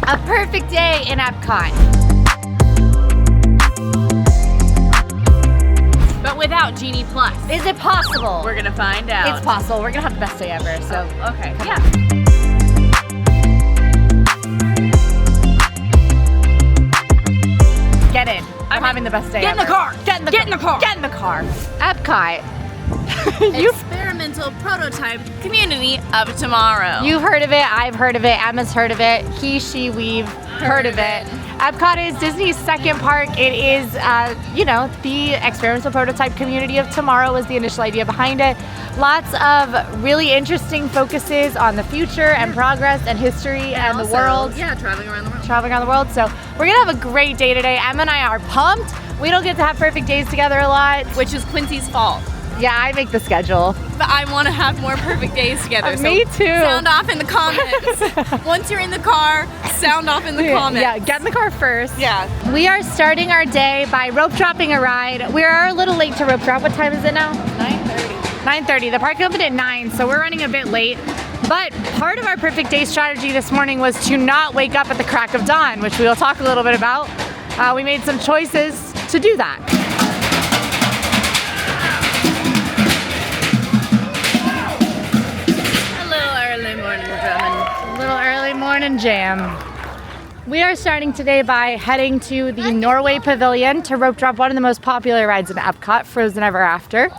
A perfect day in Epcot. But without Genie Plus. Is it possible? We're gonna find out. It's possible. We're gonna have the best day ever, so. Okay, yeah. Get in. I'm having the best day Get in ever. the car. Get in the car. Get in the car. Epcot. Experimental prototype community of tomorrow. You've heard of it. I've heard of it. Emma's heard of it. He, she, we've heard of it. Epcot is Disney's second park. It is, the experimental prototype community of tomorrow was the initial idea behind it. Lots of really interesting focuses on the future and progress and history and also, the world. Yeah, traveling around the world. Traveling around the world. So we're gonna have a great day today. Emma and I are pumped. We don't get to have perfect days together a lot. Which is Quincy's fault. Yeah, I make the schedule. But I want to have more perfect days together. Me too. Sound off in the comments. Once you're in the car, sound off in the comments. Yeah, get in the car first. Yeah. We are starting our day by rope dropping a ride. We are a little late to rope drop. What time is it now? 9:30. 9:30. The park opened at 9, so we're running a bit late. But part of our perfect day strategy this morning was to not wake up at the crack of dawn, which we will talk a little bit about. We made some choices to do that. Morning jam. We are starting today by heading to the Norway Pavilion to rope drop one of the most popular rides in Epcot, Frozen Ever After.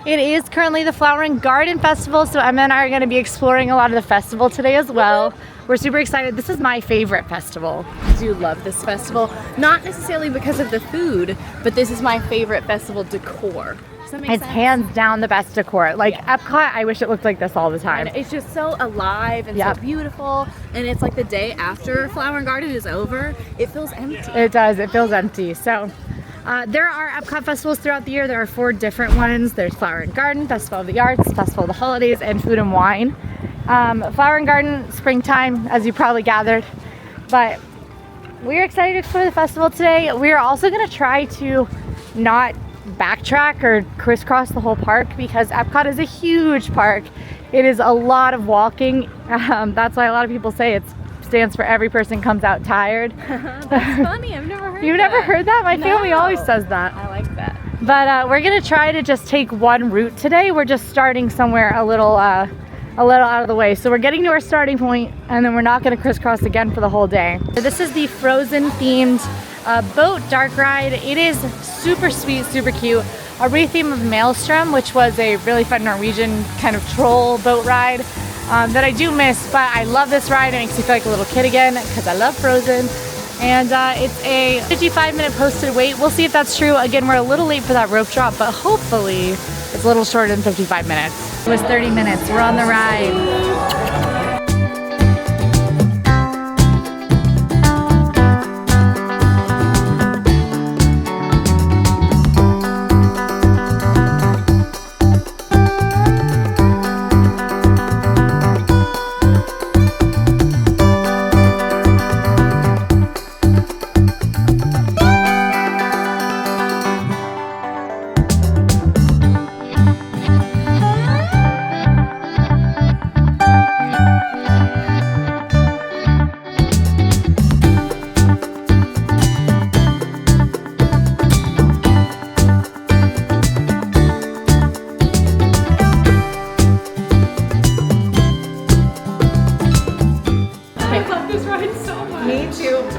It is currently the Flower and Garden Festival, so Emma and I are going to be exploring a lot of the festival today as well. We're super excited. This is my favorite festival. I do love this festival, not necessarily because of the food, but this is my favorite festival decor. Does that make It's sense? hands down the best decor. Like Epcot, I wish it looked like this all the time. And it's just so alive and so beautiful, and it's like the day after Flower and Garden is over, it feels empty. It does. It feels empty. So there are Epcot festivals throughout the year. There are 4 different ones. There's Flower and Garden, Festival of the Arts, Festival of the Holidays, and Food and Wine. Flower and Garden, springtime, as you probably gathered. But we're excited to explore the festival today. We are also going to try to not backtrack or crisscross the whole park because Epcot is a huge park. It is a lot of walking. That's why a lot of people say it stands for every person comes out tired. That's funny. I've never heard You've that. never heard that? My family always says that. I like that. But we're gonna try to just take one route today. We're just starting somewhere a little out of the way. So we're getting to our starting point, and then we're not gonna crisscross again for the whole day. So this is the Frozen themed boat dark ride. It is super sweet, super cute. A retheme of Maelstrom, which was a really fun Norwegian kind of troll boat ride that I do miss, but I love this ride. It makes me feel like a little kid again because I love Frozen. And it's a 55-minute posted wait. We'll see if that's true. Again, we're a little late for that rope drop, but hopefully it's a little shorter than 55 minutes. It was 30 minutes. We're on the ride.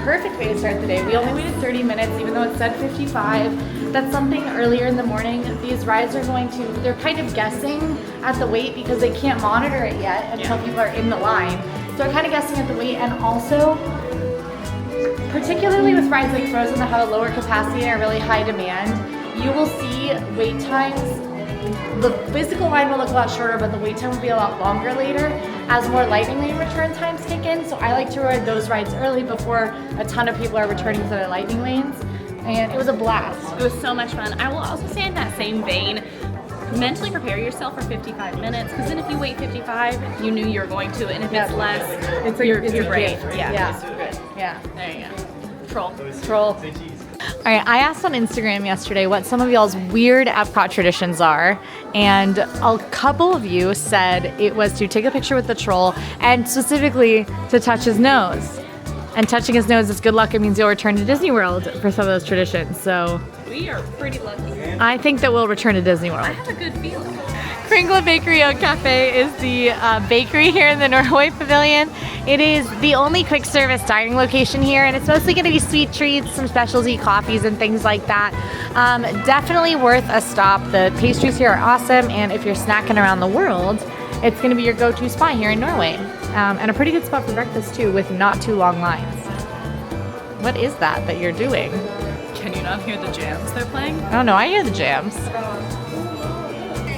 Perfect way to start the day. We only waited 30 minutes, even though it said 55. That's something earlier in the morning. These rides are they're kind of guessing at the wait because they can't monitor it yet until people are in the line. So they're kind of guessing at the wait, and also, particularly with rides like Frozen that have a lower capacity and a really high demand, you will see wait times. The physical line will look a lot shorter, but the wait time will be a lot longer later as more lightning lane return times kick in. So I like to ride those rides early before a ton of people are returning to their lightning lanes. And it was a blast. It was so much fun. I will also say in that same vein, mentally prepare yourself for 55 minutes, because then if you wait 55, you knew you were going to, and if it's less, it's your brain. Yeah. There you go. Troll. All right, I asked on Instagram yesterday what some of y'all's weird Epcot traditions are, and a couple of you said it was to take a picture with the troll and specifically to touch his nose. And touching his nose is good luck. It means you'll return to Disney World for some of those traditions. So We are pretty lucky. I think that we'll return to Disney World. I have a good feeling. Kringle Bakery Oak Cafe is the bakery here in the Norway Pavilion. It is the only quick service dining location here, and it's mostly going to be sweet treats, some specialty coffees and things like that. Definitely worth a stop. The pastries here are awesome, and if you're snacking around the world, it's going to be your go-to spot here in Norway. And a pretty good spot for breakfast too, with not too long lines. What is that you're doing? Can you not hear the jams they're playing? Oh no, I hear the jams.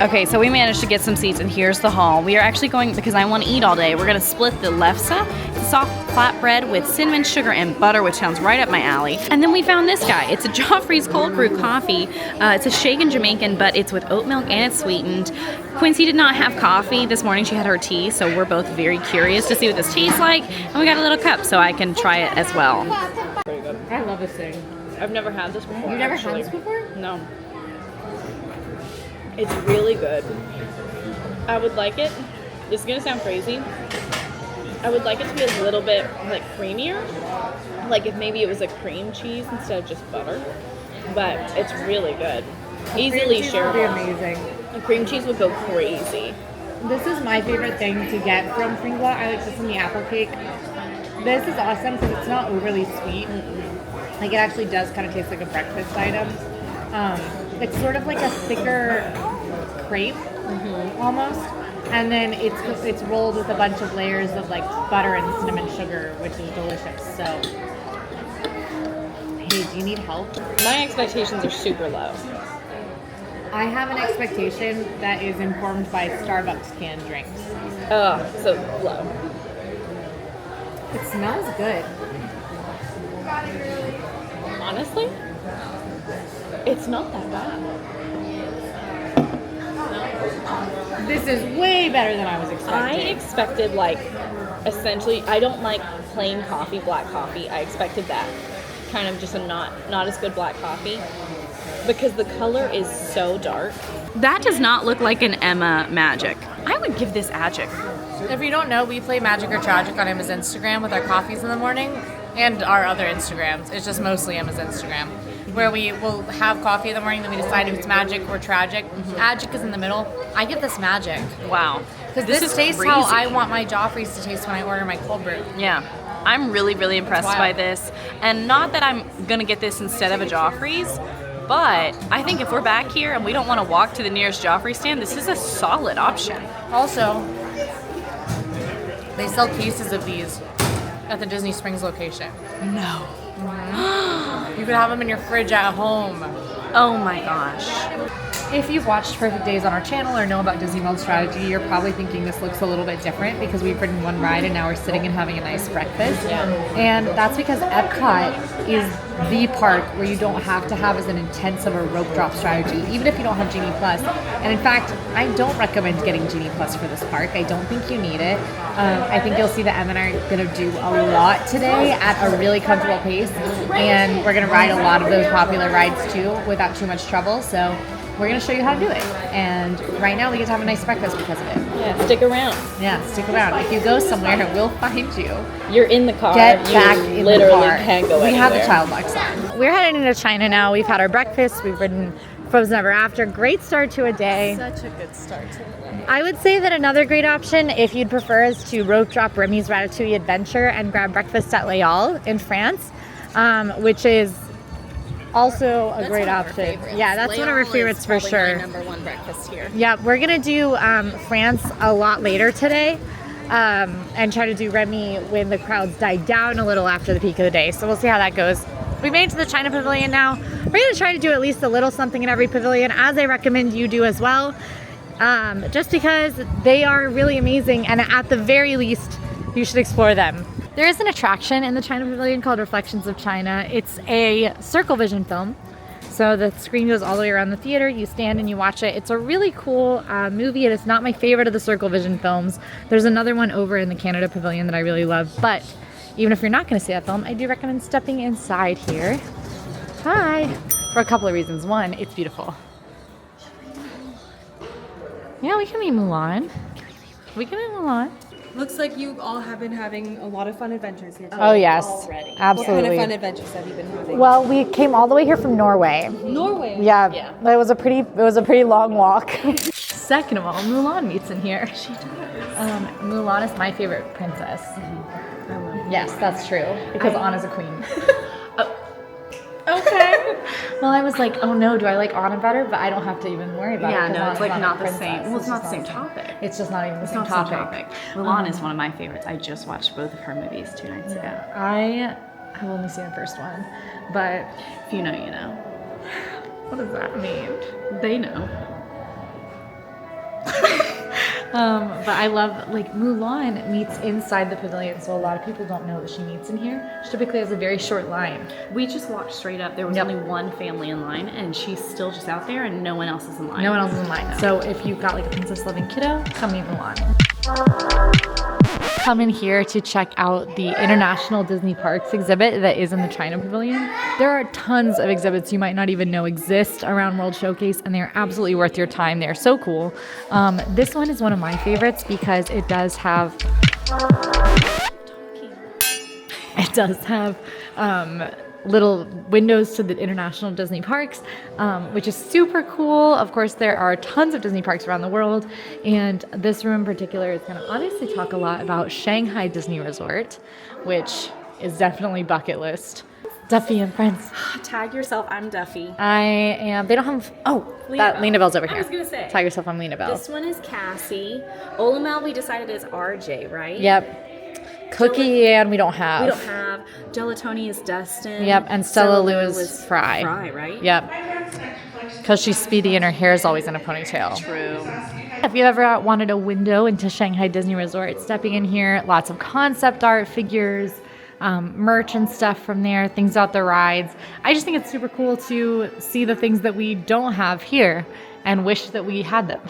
Okay, so we managed to get some seats, and here's the hall. We are actually going, because I want to eat all day, we're going to split the lefse. It's a soft flatbread with cinnamon, sugar, and butter, which sounds right up my alley. And then we found this guy. It's a Joffrey's cold brew coffee. It's a shaken Jamaican, but it's with oat milk and it's sweetened. Quincy did not have coffee this morning. She had her tea, so we're both very curious to see what this tastes like. And we got a little cup, so I can try it as well. I love this thing. I've never had this before. You've never had this before? No. It's really good. I would like it, this is gonna sound crazy, I would like it to be a little bit like creamier, like if maybe it was a cream cheese instead of just butter, but it's really good. Easily shareable. Would be amazing. The cream cheese would go crazy. This is my favorite thing to get from Kringle. I like this in the apple cake. This is awesome because it's not overly sweet. Like it actually does kind of taste like a breakfast item. It's sort of like a thicker crepe, almost, and then it's rolled with a bunch of layers of like butter and cinnamon sugar, which is delicious. So, hey, do you need help? My expectations are super low. I have an expectation that is informed by Starbucks canned drinks. Oh, so low. It smells good. Honestly, it's not that bad. This is way better than I was expecting. I expected like, essentially, I don't like plain coffee, black coffee. I expected that. Kind of just a not as good black coffee. Because the color is so dark. That does not look like an Emma Magic. I would give this Agic. If you don't know, we play Magic or Tragic on Emma's Instagram with our coffees in the morning and our other Instagrams. It's just mostly Emma's Instagram, where we will have coffee in the morning, then we decide if it's Magic or Tragic. Agic is in the middle. I give this Magic. Wow. Because this tastes crazy. how I want my Joffrey's to taste when I order my cold brew. Yeah. I'm really, really impressed by this. And not that I'm going to get this instead of a Joffrey's, but I think if we're back here and we don't want to walk to the nearest Joffrey stand, this is a solid option. Also, they sell cases of these at the Disney Springs location. No. You could have them in your fridge at home. Oh my gosh. If you've watched Perfect Days on our channel or know about Disney World strategy, you're probably thinking this looks a little bit different because we've ridden one ride and now we're sitting and having a nice breakfast. Yeah. And that's because EPCOT is the park where you don't have to have as an intense of a rope drop strategy, even if you don't have Genie Plus. And in fact, I don't recommend getting Genie Plus for this park. I don't think you need it. I think you'll see that Emma and I are going to do a lot today at a really comfortable pace. And we're going to ride a lot of those popular rides too without too much trouble. So we're going to show you how to do it. And right now we get to have a nice breakfast because of it. Yeah, stick around. Yeah, stick around. If you go somewhere, we'll find you. You're in the car. Get back in the literally car. Can't go anywhere. We have the child locks on. We're heading into China now. We've had our breakfast. We've ridden Frozen Ever After. Great start to a day. Such a good start to the day. I would say that another great option, if you'd prefer, is to rope drop Remy's Ratatouille Adventure and grab breakfast at Les Halles in France, which is also a great option. Yeah, that's one of our favorites for sure. My number one breakfast here. Yeah, we're gonna do France a lot later today, and try to do Remy when the crowds die down a little after the peak of the day. So we'll see how that goes. We made it to the China Pavilion now. We're gonna try to do at least a little something in every pavilion, as I recommend you do as well, just because they are really amazing, and at the very least, you should explore them. There is an attraction in the China Pavilion called Reflections of China. It's a circle vision film. So the screen goes all the way around the theater. You stand and you watch it. It's a really cool movie, and it's not my favorite of the circle vision films. There's another one over in the Canada Pavilion that I really love. But even if you're not going to see that film, I do recommend stepping inside here. Hi! For a couple of reasons. One, it's beautiful. Yeah, we can meet Mulan. We can meet Mulan. Looks like you all have been having a lot of fun adventures here today. Oh yes, Already. absolutely. What kind of fun adventures have you been having? Well, we came all the way here from Norway. Norway. Yeah, it was a pretty long walk. Second of all, Mulan meets in here. She does. Mulan is my favorite princess. I love it. Yes, that's true because Anna's a queen. Okay. Well, I was like, oh no, do I like Anna better? But I don't have to even worry about it. Yeah, 'cause no, it's Anna's like not a the princess. same. Well, it's not the just same topic. It's just not even the It's same not the same topic. Mulan is one of my favorites. I just watched both of her movies 2 nights ago. I have only seen the first one, but If you know, you know. what does that mean? They know. But I love, like, Mulan meets inside the pavilion, so a lot of people don't know that she meets in here. She typically has a very short line. We just walked straight up. There was Yep. only one family in line, and she's still just out there, and no one else is in line. No one else is in line. So if you've got like a princess loving kiddo, come meet Mulan. Come in here to check out the International Disney Parks exhibit that is in the China Pavilion. There are tons of exhibits you might not even know exist around World Showcase, and they're absolutely worth your time. They're so cool. This one is one of my favorites because it does have little windows to the International Disney Parks, which is super cool. Of course, there are tons of Disney parks around the world, and this room in particular is going to obviously talk a lot about Shanghai Disney Resort, which is definitely bucket list. Duffy and friends. Tag yourself. I'm Duffy. I am. They don't have. Oh, Lena Lena Bell's over I here. was gonna say. Tag yourself. I'm Lena Bell. This one is Cassie. Olamel we decided is RJ, right? Yep. Cookie and we don't have. We don't have. Gelatoni is Dustin. Yep, and Stella Lou is Fry. Fry, right? Yep. Because she's speedy and her hair is always in a ponytail. True. If you ever wanted a window into Shanghai Disney Resort, stepping in here, lots of concept art, figures, merch and stuff from there, things about the rides. I just think it's super cool to see the things that we don't have here and wish that we had them.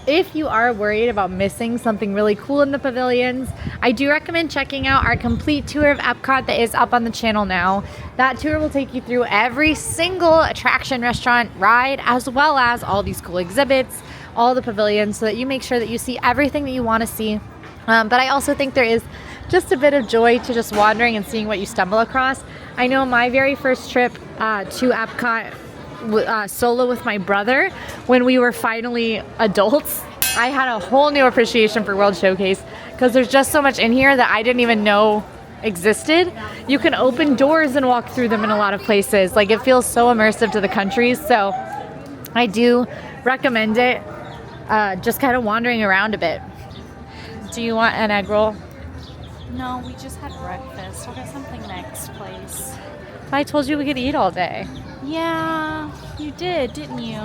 If you are worried about missing something really cool in the pavilions, I do recommend checking out our complete tour of EPCOT that is up on the channel now. That tour will take you through every single attraction, restaurant, ride, as well as all these cool exhibits, all the pavilions, so that you make sure that you see everything that you want to see. But I also think there is just a bit of joy to just wandering and seeing what you stumble across. I know my very first trip to EPCOT solo with my brother, when we were finally adults, I had a whole new appreciation for World Showcase because there's just so much in here that I didn't even know existed. You can open doors and walk through them in a lot of places. Like, it feels so immersive to the countries. So I do recommend it, just kind of wandering around a bit. Do you want an egg roll? No, we just had breakfast. I'll get something next, please. I told you we could eat all day. Yeah, you did, didn't you?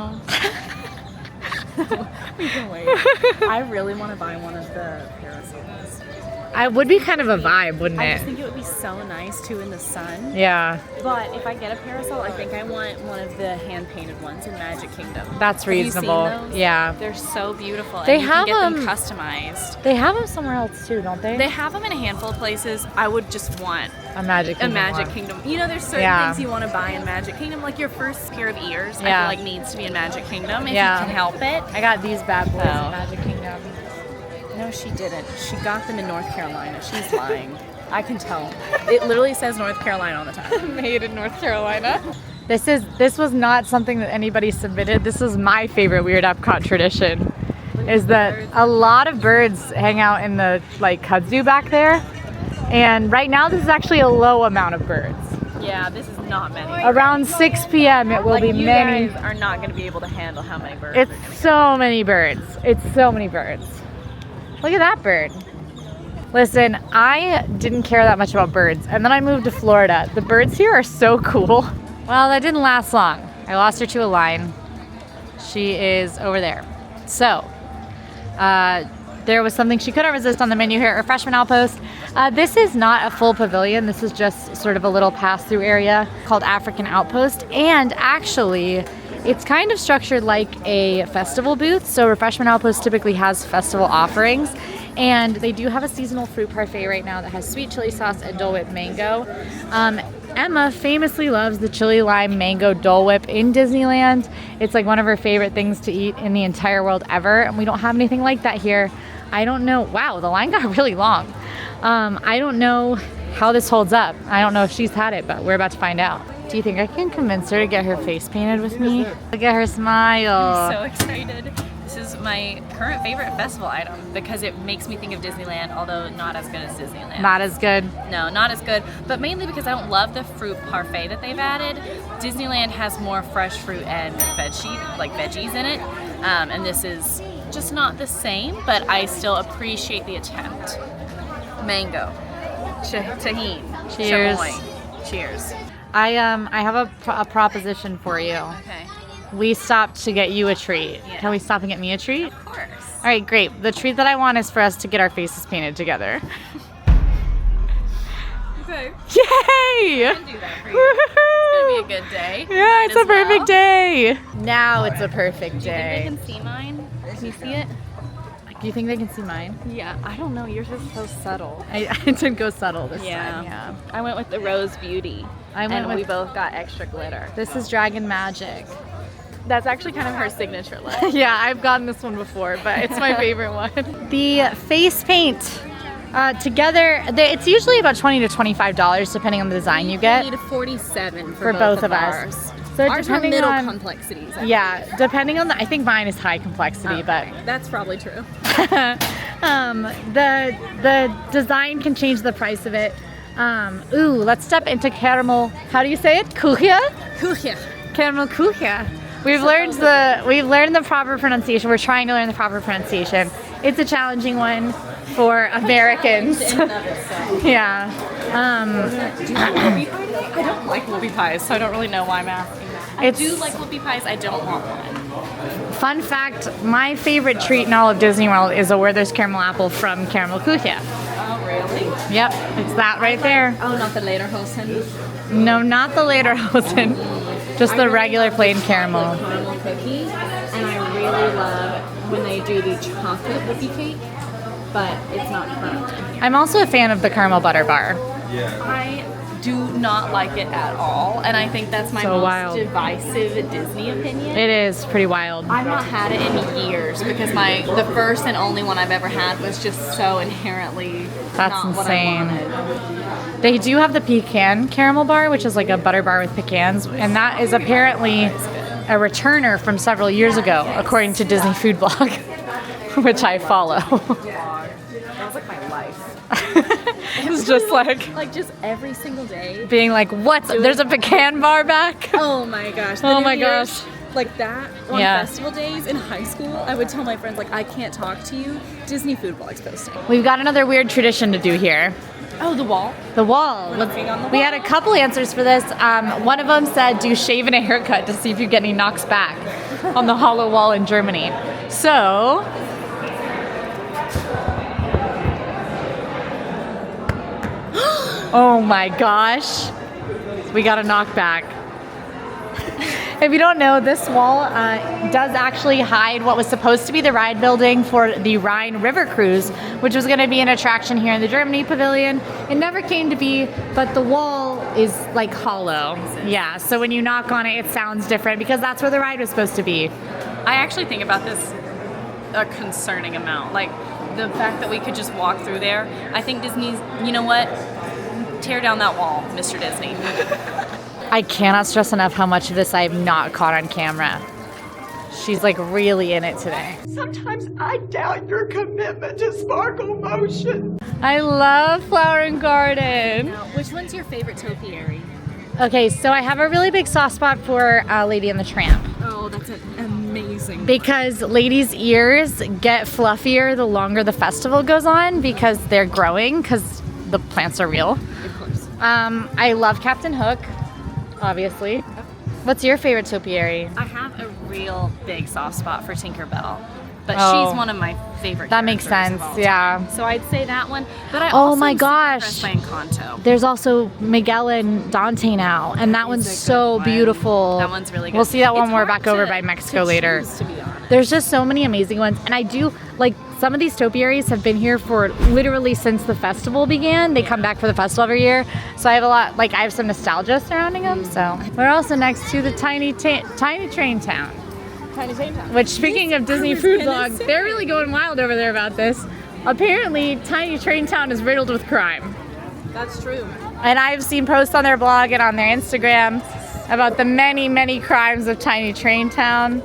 We can wait. I really want to buy one of the parasols. I would be kind of a vibe, wouldn't I it? just think it would be so nice too in the sun. Yeah, But if I get a parasol, I think I want one of the hand-painted ones in Magic Kingdom. that's Have you seen reasonable. those? Yeah. They're so beautiful. They and you have can get them them- customized. They have them somewhere else too, don't they? They have them in a handful of places. I would just want A Magic a Kingdom Magic one. Kingdom. You know, there's certain Yeah. things you want to buy in Magic Kingdom, like your first pair of ears. I Yeah. feel like needs to be in Magic Kingdom if Yeah. you can help it. I got these bad boys Oh. in Magic Kingdom. No, she didn't. She got them in North Carolina. She's lying. I can tell. It literally says North Carolina on the time. Made in North Carolina. This was not something that anybody submitted. This is my favorite weird Epcot tradition. Is that a lot of birds hang out in the like kudzu back there, and right now this is actually a low amount of birds. Yeah, this is not many. Around 6 p.m. it will Like, be you many. guys are not going to be able to handle how many birds. It's so many birds. It's so many birds. Look at that bird. Listen, I didn't care that much about birds, and then I moved to Florida. The birds here are so cool. Well, that didn't last long. I lost her to a line. She is over there. So, there was something she couldn't resist on the menu here at Refreshment Outpost. This is not a full pavilion. This is just sort of a little pass-through area called African Outpost. And actually, it's kind of structured like a festival booth. So Refreshment Outpost typically has festival offerings. And they do have a seasonal fruit parfait right now that has sweet chili sauce and Dole Whip mango. Emma famously loves the chili lime mango Dole Whip in Disneyland. It's like one of her favorite things to eat in the entire world ever, and we don't have anything like that here. I don't know. Wow, the line got really long. I don't know how this holds up. I don't know if she's had it, but we're about to find out. Do you think I can convince her to get her face painted with me? Look at her smile. I'm so excited. This is my current favorite festival item because it makes me think of Disneyland, although not as good as Disneyland. Not as good. No, not as good, but mainly because I don't love the fruit parfait that they've added. Disneyland has more fresh fruit and veggies in it, and this is just not the same, but I still appreciate the attempt. Mango, tahini, Cheers. chamoy. Cheers. I have a proposition for you. Okay. We stopped to get you a treat. Yeah. Can we stop and get me a treat? Of course. All right, great. The treat that I want is for us to get our faces painted together. Okay. Yay! I can do that for you. It's gonna be a good day. Yeah, Mine it's as a perfect well. day. Now it's a perfect Do you think they day. can see mine? Can you see it? Do you think they can see mine? Yeah, I don't know. Yours is so subtle. I did go subtle this time. Yeah. I went with the Rose Beauty. I went and with- we both got extra glitter. This is Dragon Magic. That's actually kind of her signature look. Yeah, I've gotten this one before, but it's my favorite one. The face paint together, it's usually about $20 to $25 depending on the design you get. Need 47 For both of us. ours. So Ours are depending middle on- complexities. I Yeah, depending on I think mine is high complexity, think. That's probably true. but the design can change the price of it. Ooh, let's step into caramel. How do you say it? Kuchia? Kuchia. Caramel kuchia. We've learned the proper pronunciation. We're trying to learn the proper pronunciation. It's a challenging one for Americans. Yeah. I don't like whoopie pies, so I don't really know why I'm asking that. I It's- do like whoopie pies. I don't want one. Fun fact, my favorite treat in all of Disney World is a Werther's caramel apple from Caramel Kuchia. Oh, really? Yep, it's that right there. Oh, not the Lederhosen. No, not the Lederhosen. Just the regular plain caramel. Caramel cookie, and I really love when they do the chocolate whoopie cake, but it's not current. I'm also a fan of the caramel butter bar. I do not like it at all, and I think that's my So most wild. divisive Disney opinion. It is pretty wild. I've not had it in years because the first and only one I've ever had was just so inherently That's not insane. what I wanted. They do have the pecan caramel bar, which is like a butter bar with pecans, and that is apparently a returner from several years ago, according to Disney Food Blog, which I follow. That was like my life. It's just like Just every single day. being like, what? There's a pecan bar back? Oh my gosh. Oh my gosh. Like that on Yeah. festival days in high school, I would tell my friends like, I can't talk to you. Disney Food Blog's posting. We've got another weird tradition to do here. Oh, the wall. The wall. Looking on the We wall. had a couple answers for this. One of them said, do shave and a haircut to see if you get any knocks back on the hollow wall in Germany. So, oh my gosh, we got a knockback. If you don't know, this wall does actually hide what was supposed to be the ride building for the Rhine River Cruise, which was going to be an attraction here in the Germany Pavilion. It never came to be, but the wall is like hollow. Yeah, so when you knock on it, it sounds different because that's where the ride was supposed to be. I actually think about this a concerning amount. Like the fact that we could just walk through there. I think Disney's, you know what? Tear down that wall, Mr. Disney. I cannot stress enough how much of this I have not caught on camera. She's like really in it today. Sometimes I doubt your commitment to sparkle motion. I love Flower and Garden. Which one's your favorite topiary? Okay, so I have a really big soft spot for Lady and the Tramp. Oh, that's amazing. Because ladies' ears get fluffier the longer the festival goes on because they're growing because the plants are real. Of course. I love Captain Hook, obviously. What's your favorite topiary? I have a real big soft spot for Tinkerbell, but Oh. she's one of my favorite. That makes characters sense, of all yeah. time. So I'd say that one. But I Oh also my am super gosh. impressed by Encanto. There's also Miguel and Dante now, and that one's a good so one. beautiful. That one's really good. We'll see that when It's we're hard back over to- by Mexico to later. choose, to be honest. There's just so many amazing ones, and I do like some of these topiaries have been here for literally since the festival began. They come back for the festival every year, so I have a lot. Like I have some nostalgia surrounding them. So we're also next to the tiny train town. Tiny Town. Which, speaking of Disney food vlogs, they're really going wild over there about this. apparently Tiny Train Town is riddled with crime. That's true. And I've seen posts on their blog and on their Instagram about the many, many crimes of Tiny Train Town.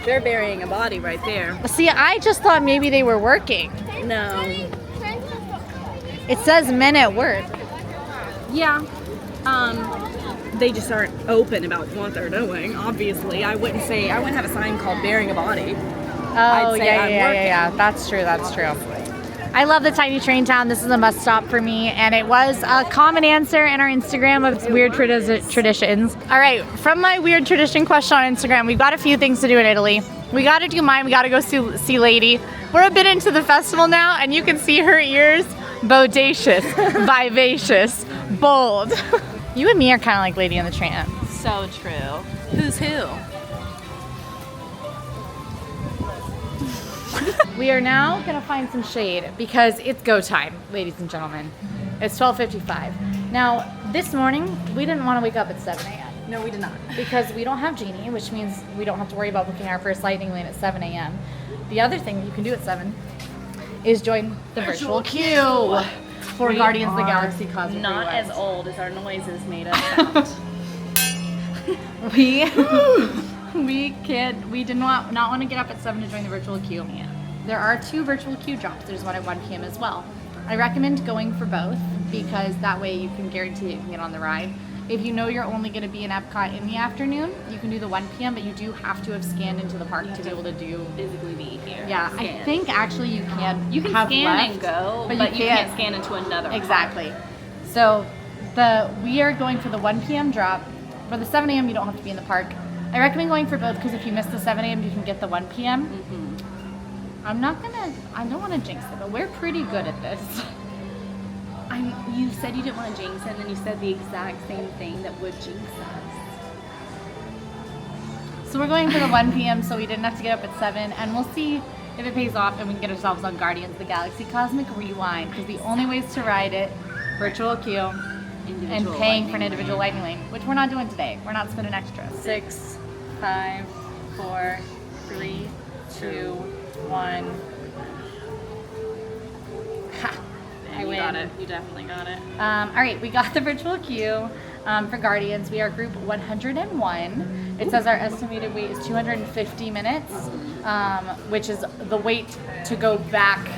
They're burying a body right there. See, I just thought maybe they were working. No. It says men at work. Yeah. They just aren't open about what they're doing, obviously. I wouldn't have a sign called burying a body. Oh, I'd say yeah. That's true. I love the Tiny Train Town. This is a must stop for me, and it was a common answer in our Instagram of weird traditions. All right, from my weird tradition question on Instagram, we've got a few things to do in Italy. We got to do mine. We got to go see Lady. We're a bit into the festival now, and you can see her ears: bodacious, vivacious, bold. You and me are kind of like Lady in the Tramp. So true. Who's who? We are now gonna find some shade because it's go time, ladies and gentlemen. It's 12:55. Now, this morning, we didn't want to wake up at 7 a.m. No, we did not. because we don't have Genie, which means we don't have to worry about booking our first lightning lane at 7 a.m. The other thing you can do at 7 is join the virtual queue for Guardians of the Galaxy Cosmic Not Rewind. as old as our noises made us sound. We did not want to get up at 7 to join the virtual queue. Yeah. There are 2 virtual queue drops. There's one at 1 p.m. as well. I recommend going for both because that way you can guarantee you can get on the ride. If you know you're only going to be in EPCOT in the afternoon, you can do the 1 p.m., but you do have to have scanned into the park to be able to do. Physically be here. Yeah, I Scan. think actually you can. You can have scan left, and go, but but you can't scan into another one. Exactly. So we are going for the 1 p.m. drop. For the 7 a.m. you don't have to be in the park. I recommend going for both because if you miss the 7 a.m. you can get the 1 p.m. Mm-hmm. I don't want to jinx it, but we're pretty good at this. You said you didn't want to jinx it, and then you said the exact same thing that would jinx us. So we're going for the 1 p.m. so we didn't have to get up at 7, and we'll see if it pays off and we can get ourselves on Guardians of the Galaxy Cosmic Rewind because the only ways to ride it, virtual queue, and paying for an individual lightning lane, which we're not doing today. We're not spending extra. 6, 5, 4, 3, 2, 1. Ha! I You win. got it. You definitely got it. All right, we got the virtual queue for Guardians. We are group 101. It says our estimated wait is 250 minutes, which is the wait to go back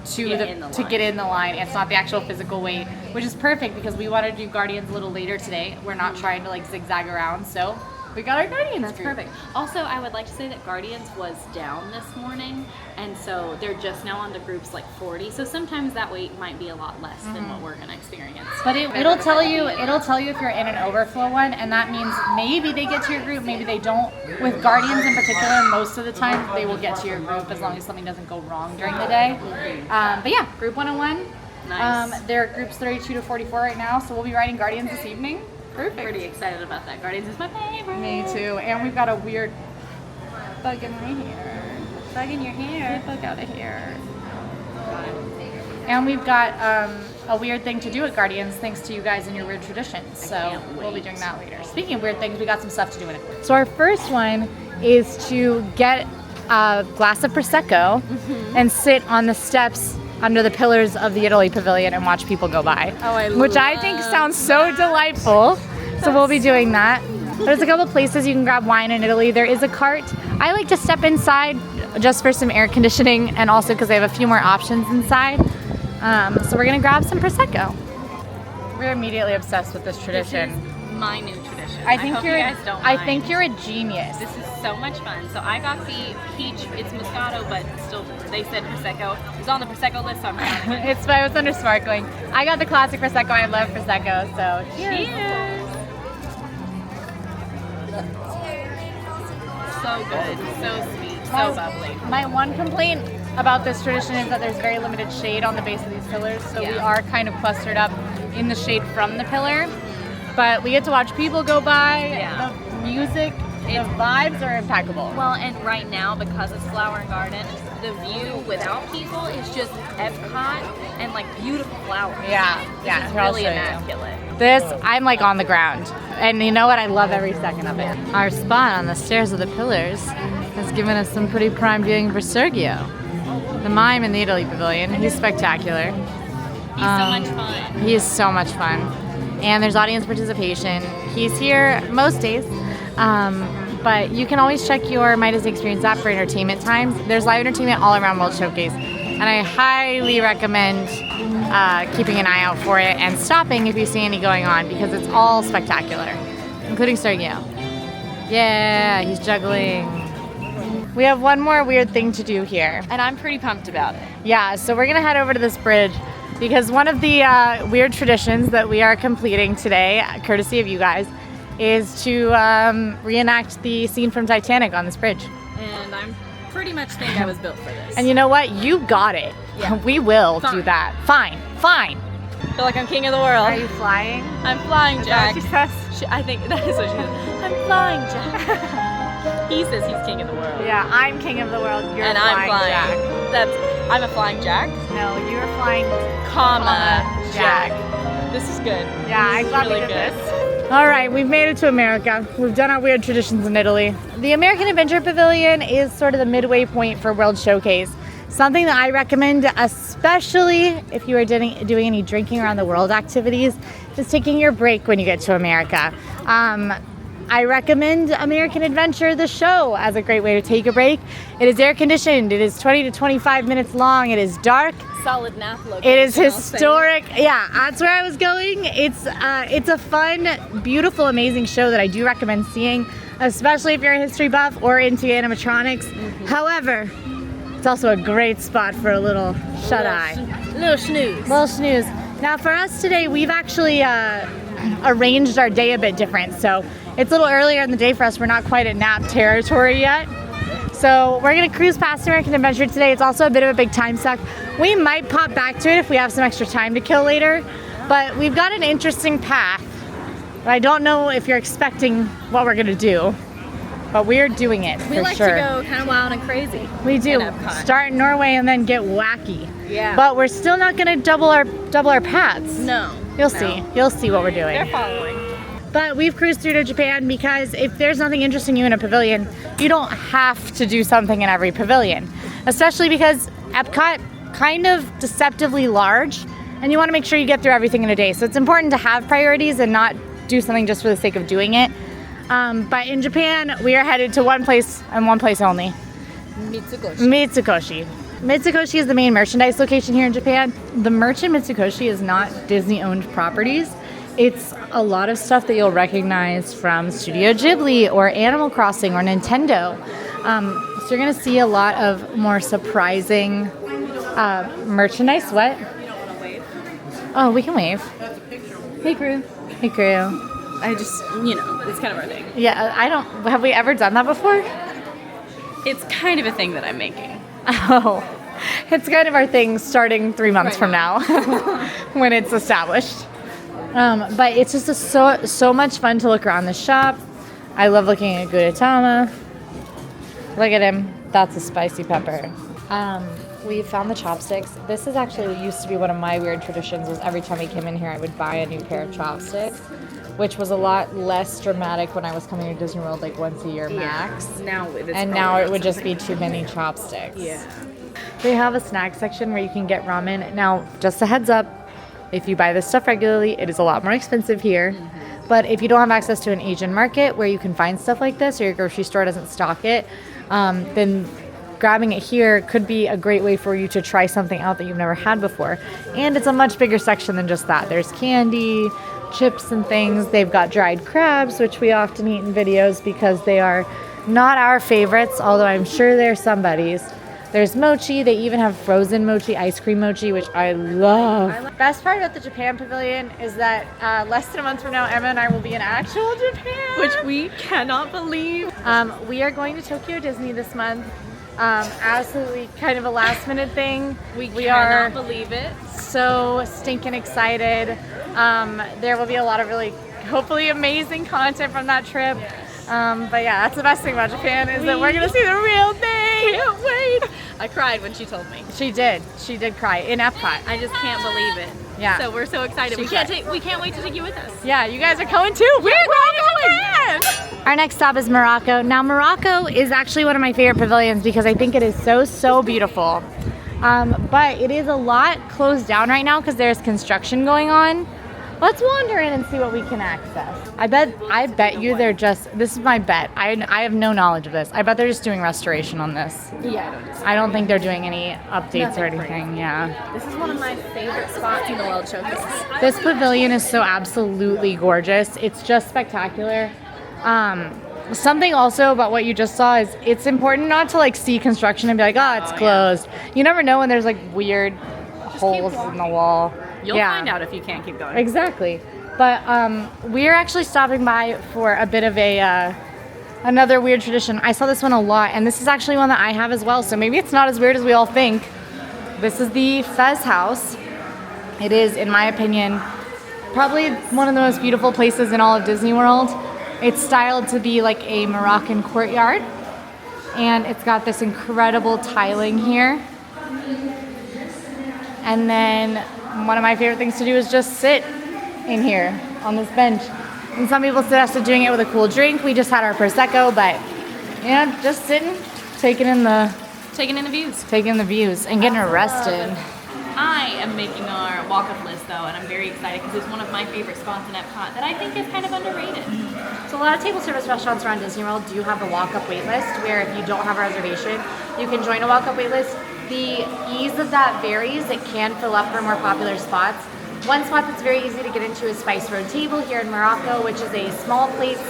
to get in the line. It's not the actual physical wait, which is perfect because we want to do Guardians a little later today. We're not trying to like zigzag around, so we got our Guardians That's group. perfect. Also, I would like to say that Guardians was down this morning, and so they're just now on to groups like 40. So sometimes that wait might be a lot less than what we're gonna experience. But it'll tell you if you're in an overflow one, and that means maybe they get to your group, maybe they don't. With Guardians in particular, most of the time they will get to your group as long as something doesn't go wrong during the day. But yeah, group 101. Nice. They're groups 32 to 44 right now, so we'll be riding Guardians this evening. Perfect. Pretty excited about that. Guardians is my favorite. Me too. And we've got a weird bug in my hair. Bug in your hair. Bug out of here. And we've got a weird thing to do at Guardians thanks to you guys and your weird traditions. So we'll be doing that later. Speaking of weird things, we got some stuff to do in it. So our first one is to get a glass of Prosecco and sit on the steps under the pillars of the Italy Pavilion and watch people go by. Which I think sounds so delightful. So we'll be doing that. There's a couple places you can grab wine in Italy. There is a cart. I like to step inside just for some air conditioning and also because they have a few more options inside. So we're gonna grab some Prosecco. We're immediately obsessed with this tradition. This is my new tradition. I think hope you're you guys don't I mind. think you're a genius. This is so much fun. So I got the peach. It's Moscato, but still, they said Prosecco. It's on the Prosecco list, so I'm proud of it. I was under sparkling. I got the classic Prosecco. I love Prosecco, so cheers. Cheers. So good, so sweet, so bubbly. My one complaint about this tradition is that there's very limited shade on the base of these pillars, so we Yeah. are kind of clustered up in the shade from the pillar. But we get to watch people go by. Yeah. The music, the vibes are impeccable. Well, and right now, because it's Flower and Garden, the view without people is just EPCOT and like beautiful flowers. Yeah, It's I'll really show you. immaculate. This, I'm like on the ground. And you know what? I love every second of it. Our spot on the stairs of the pillars has given us some pretty prime viewing for Sergio. The mime in the Italy pavilion. He's spectacular. He's so much fun. He is so much fun. And there's audience participation. He's here most days. But you can always check your My Disney Experience app for entertainment times. There's live entertainment all around World Showcase. And I highly recommend keeping an eye out for it and stopping if you see any going on because it's all spectacular, including Sergio. Yeah, he's juggling. We have one more weird thing to do here. And I'm pretty pumped about it. Yeah, so we're gonna head over to this bridge because one of the weird traditions that we are completing today, courtesy of you guys, is to reenact the scene from Titanic on this bridge. And I'm pretty much think I was built for this. And you know what? You got it. Yeah. We will do Fine. that. Fine. I feel like I'm king of the world. Are you flying? I'm flying, Jack. Is that what she says? I think that is what she says. I'm flying, Jack. He says he's king of the world. Yeah, I'm king of the world. You're And flying, I'm flying. Jack. I'm a flying Jack, No, you're flying, comma, Jack. This is good. Yeah, I'm This is glad really we did good. this. All right, we've made it to America. We've done our weird traditions in Italy. The American Adventure Pavilion is sort of the midway point for World Showcase. Something that I recommend, especially if you are doing any drinking around the world activities, is taking your break when you get to America. I recommend American Adventure, the show, as a great way to take a break. It is air conditioned. It is 20 to 25 minutes long. It is dark. Solid nap location. It is historic. Yeah, that's where I was going. It's a fun, beautiful, amazing show that I do recommend seeing, especially if you're a history buff or into animatronics. However, it's also a great spot for a little shut-eye. Little snooze. Little snooze. Now for us today, we've actually arranged our day a bit different. So it's a little earlier in the day for us. We're not quite at nap territory yet. So we're gonna cruise past American Adventure today. It's also a bit of a big time suck. We might pop back to it if we have some extra time to kill later, but we've got an interesting path. I don't know if you're expecting what we're gonna do, but we're doing it We for like sure. to go kind of wild and crazy. We do. in EPCOT. Start in Norway and then get wacky. Yeah. But we're still not gonna double our paths. No. You'll see. You'll see what we're doing. They're following. But we've cruised through to Japan because if there's nothing interesting you in a pavilion, you don't have to do something in every pavilion. Especially because Epcot kind of deceptively large and you want to make sure you get through everything in a day. So it's important to have priorities and not do something just for the sake of doing it. But in Japan, we are headed to one place and one place only. Mitsukoshi. Mitsukoshi is the main merchandise location here in Japan. The merch in Mitsukoshi is not Disney-owned properties. It's a lot of stuff that you'll recognize from Studio Ghibli or Animal Crossing or Nintendo. So you're gonna see a lot of more surprising merchandise. What? Oh, we can wave. Hey, crew. Hey, crew. I just, it's kind of our thing. Yeah, have we ever done that before? It's kind of a thing that I'm making. Oh, it's kind of our thing starting 3 months from now when it's established. But it's just so much fun to look around the shop. I love looking at Gudetama. Look at him. That's a spicy pepper. We found the chopsticks. This is actually used to be one of my weird traditions was every time we came in here, I would buy a new pair of chopsticks, which was a lot less dramatic when I was coming to Disney World like once a year max. Now Now it would just be too many chopsticks. Yeah. They have a snack section where you can get ramen. Now, just a heads up, if you buy this stuff regularly, it is a lot more expensive here. But if you don't have access to an Asian market where you can find stuff like this or your grocery store doesn't stock it, then grabbing it here could be a great way for you to try something out that you've never had before. And it's a much bigger section than just that. There's candy, chips and things. They've got dried crabs, which we often eat in videos because they are not our favorites, although I'm sure they're somebody's. There's mochi. They even have frozen mochi, ice cream mochi, which I love. Best part about the Japan Pavilion is that less than a month from now, Emma and I will be in actual Japan. Which we cannot believe. We are going to Tokyo Disney this month. Absolutely kind of a last minute thing. We are cannot believe it. so stinking excited. There will be a lot of really, hopefully amazing content from that trip. But yeah, that's the best thing about Japan is that we're going to see the real thing. Can't wait. I cried when she told me. She did cry in Epcot. I just can't believe it. Yeah. So we're so excited. She We can't wait to take you with us. Yeah, you guys are going too. We're going to Japan. Our next stop is Morocco. Now Morocco is actually one of my favorite pavilions because I think it is so beautiful. But it is a lot closed down right now because there's construction going on. Let's wander in and see what we can access. I bet you they're just, this is my bet. I have no knowledge of this. I bet they're just doing restoration on this. Yeah. I don't think they're doing any updates or Nothing anything, crazy. yeah. This is one of my favorite spots in the World Showcase. This pavilion is so absolutely gorgeous. It's just spectacular. Something also about what you just saw is it's important not to like see construction and be like, oh, it's closed. You never know when there's like weird holes in the wall. You'll find out if you can't keep going. Exactly. But we're actually stopping by for a bit of a another weird tradition. I saw this one a lot, and this is actually one that I have as well. So maybe it's not as weird as we all think. This is the Fez House. It is, in my opinion, probably one of the most beautiful places in all of Disney World. It's styled to be like a Moroccan courtyard, and it's got this incredible tiling here. And then one of my favorite things to do is just sit in here on this bench. And some people suggested doing it with a cool drink. We just had our Prosecco, but yeah, just sitting, taking in the views and getting arrested. I am making our walk-up list though, and I'm very excited because it's one of my favorite spots in Epcot that I think is kind of underrated. So a lot of table service restaurants around Disney World do have a walk-up wait list where if you don't have a reservation, you can join a walk-up wait list. The ease of that varies. It can fill up for more popular spots. One spot that's very easy to get into is Spice Road Table here in Morocco, which is a small place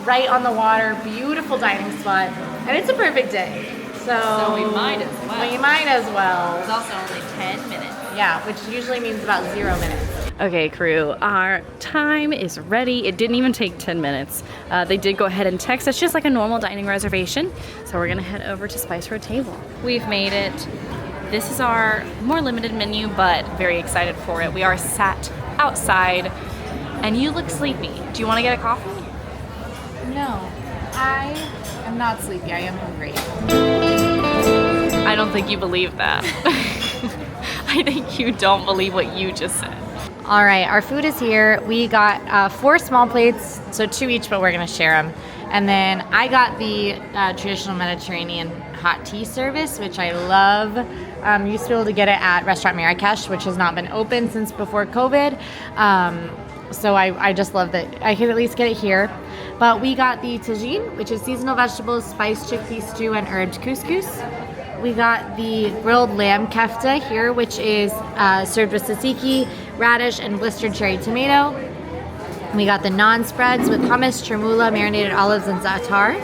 right on the water, beautiful dining spot, and it's a perfect day. So we might as well. We might as well. It's also only 10 minutes. Yeah, which usually means about 0 minutes. Okay, crew, our time is ready. It didn't even take 10 minutes. They did go ahead and text us just like a normal dining reservation. So we're gonna head over to Spice Road Table. We've made it. This is our more limited menu, but very excited for it. We are sat outside, and you look sleepy. Do you wanna get a coffee? No, I am not sleepy, I am hungry. I don't think you believe that. I think you don't believe what you just said. All right, our food is here. We got 4 small plates, so 2 each, but we're gonna share them. And then I got the traditional Mediterranean hot tea service, which I love. Used to be able to get it at Restaurant Marrakesh, which has not been open since before COVID. So I just love that I could at least get it here. But we got the tagine, which is seasonal vegetables, spiced chickpea stew, and herbed couscous. We got the grilled lamb kefta here, which is served with tzatziki, radish, and blistered cherry tomato. We got the naan spreads with hummus, chermoula, marinated olives, and za'atar.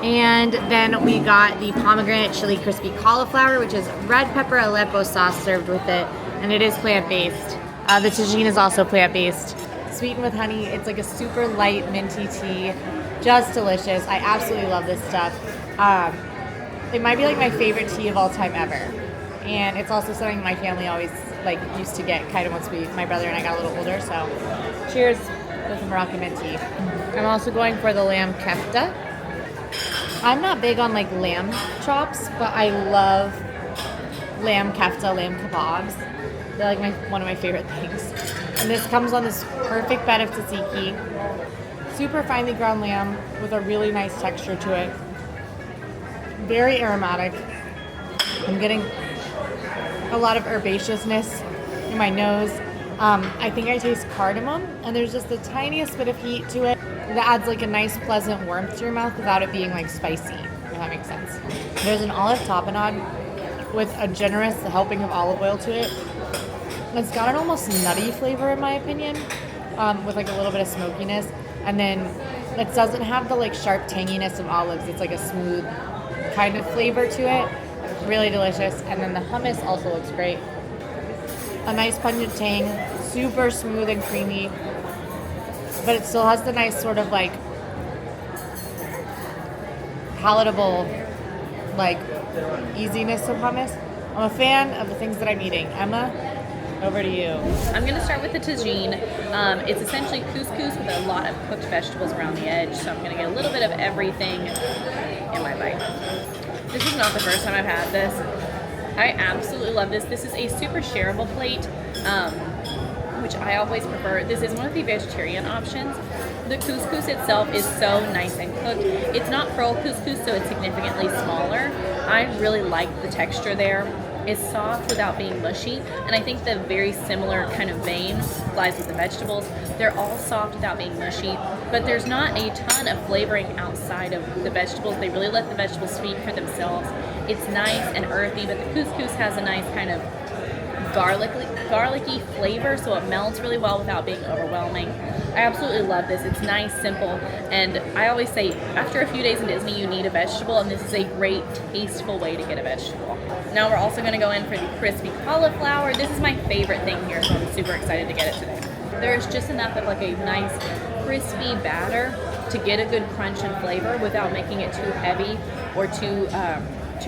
And then we got the pomegranate chili crispy cauliflower, which is red pepper Aleppo sauce served with it, and it is plant-based. The tagine is also plant-based. Sweetened with honey. It's like a super light minty tea. Just delicious. I absolutely love this stuff. It might be like my favorite tea of all time ever. And it's also something my family always like used to get kind of once my brother and I got a little older. So cheers with the Moroccan mint tea. I'm also going for the lamb kefta. I'm not big on like lamb chops, but I love lamb kefta, lamb kebabs. They're like one of my favorite things. And this comes on this perfect bed of tzatziki. Super finely ground lamb with a really nice texture to it. Very aromatic. I'm getting a lot of herbaceousness in my nose. I think I taste cardamom, and there's just the tiniest bit of heat to it that adds like a nice pleasant warmth to your mouth without it being like spicy, if that makes sense. There's an olive tapenade with a generous helping of olive oil to it. It's got an almost nutty flavor in my opinion, with like a little bit of smokiness, and then it doesn't have the like sharp tanginess of olives. It's like a smooth kind of flavor to it. Really delicious. And then the hummus also looks great. A nice pungent tang, super smooth and creamy, but it still has the nice sort of like palatable like easiness of hummus. I'm a fan of the things that I'm eating. Emma, over to you. I'm gonna start with the tagine. It's essentially couscous with a lot of cooked vegetables around the edge, so I'm gonna get a little bit of everything in my bite. This is not the first time I've had this. I absolutely love this. This is a super shareable plate, which I always prefer. This is one of the vegetarian options. The couscous itself is so nice and cooked. It's not pearl couscous, so it's significantly smaller. I really like the texture there. is soft without being mushy, and I think the very similar kind of vein lies with the vegetables. They're all soft without being mushy, but there's not a ton of flavoring outside of the vegetables. They really let the vegetables speak for themselves. It's nice and earthy, but the couscous has a nice kind of garlicky flavor, so it melts really well without being overwhelming. I absolutely love this. It's nice, simple, and I always say after a few days in Disney you need a vegetable, and this is a great tasteful way to get a vegetable. Now we're also going to go in for the crispy cauliflower. This is my favorite thing here, so I'm super excited to get it today. There's just enough of like a nice crispy batter to get a good crunch and flavor without making it too heavy or too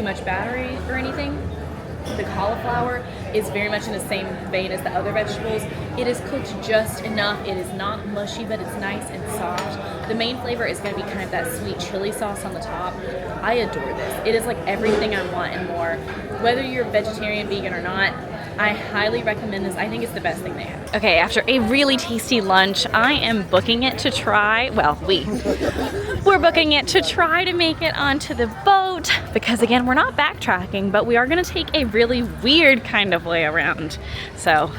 much battery or anything. The cauliflower is very much in the same vein as the other vegetables. It is cooked just enough. It is not mushy, but it's nice and soft. The main flavor is going to be kind of that sweet chili sauce on the top. I adore this. It is like everything I want and more. Whether you're vegetarian, vegan, or not, I highly recommend this. I think it's the best thing they have. Okay, after a really tasty lunch, I am booking it to try, well, we're booking it to try to make it onto the boat because again, we're not backtracking, but we are gonna take a really weird kind of way around. So